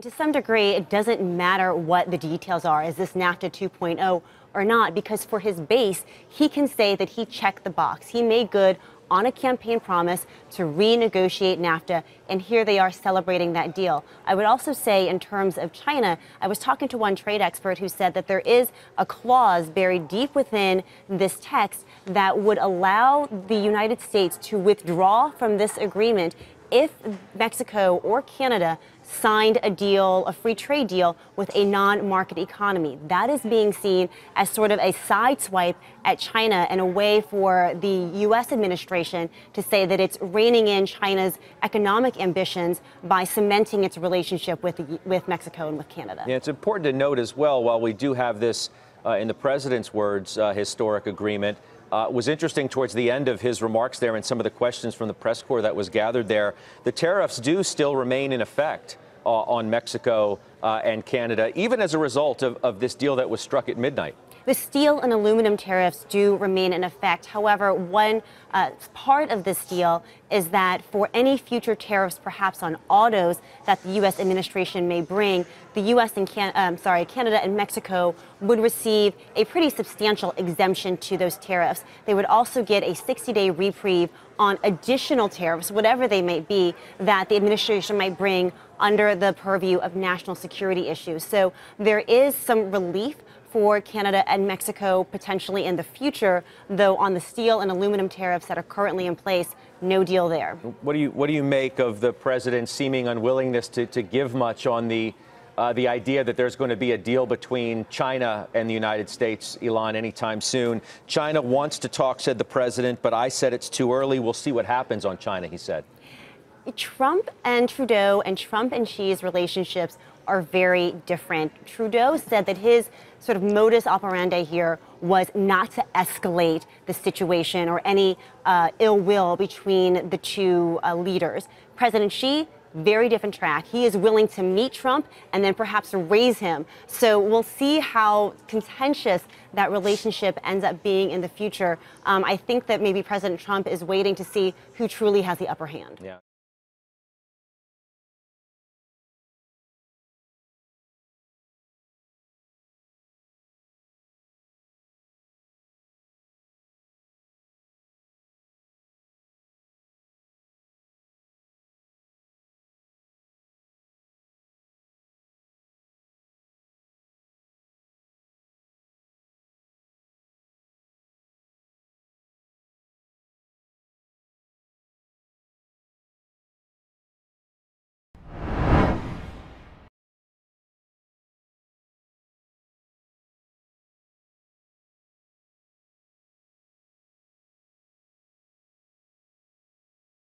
To some degree, it doesn't matter what the details are. Is this NAFTA 2.0 or not? Because for his base, he can say that he checked the box. He made good on a campaign promise to renegotiate NAFTA, and here they are celebrating that deal. I would also say in terms of China, I was talking to one trade expert who said that there is a clause buried deep within this text that would allow the United States to withdraw from this agreement if Mexico or Canada signed a deal, a free trade deal with a non-market economy. That is being seen as sort of a sideswipe at China and a way for the U.S. administration to say that it's reining in China's economic ambitions by cementing its relationship with Mexico and with Canada. Yeah, it's important to note as well, while we do have this, in the president's words, historic agreement, it was interesting towards the end of his remarks there and some of the questions from the press corps that was gathered there. The tariffs do still remain in effect on Mexico and Canada, even as a result of this deal that was struck at midnight. The steel and aluminum tariffs do remain in effect. However, one part of this deal is that for any future tariffs, perhaps on autos, that the U.S. administration may bring, the U.S. and Canada and Mexico would receive a pretty substantial exemption to those tariffs. They would also get a 60-day reprieve on additional tariffs, whatever they may be, that the administration might bring under the purview of national security issues. So there is some relief for Canada and Mexico potentially in the future, though on the steel and aluminum tariffs that are currently in place, no deal there. What do you make of the president's seeming unwillingness to give much on the idea that there's going to be a deal between China and the United States, Ylan, anytime soon? China wants to talk, said the president, but I said it's too early. We'll see what happens on China, he said. Trump and Trudeau and Trump and Xi's relationships are very different. Trudeau said that his sort of modus operandi here was not to escalate the situation or any ill will between the two leaders. President Xi, very different track. He is willing to meet Trump and then perhaps raise him. So we'll see how contentious that relationship ends up being in the future. I think that maybe President Trump is waiting to see who truly has the upper hand. Yeah.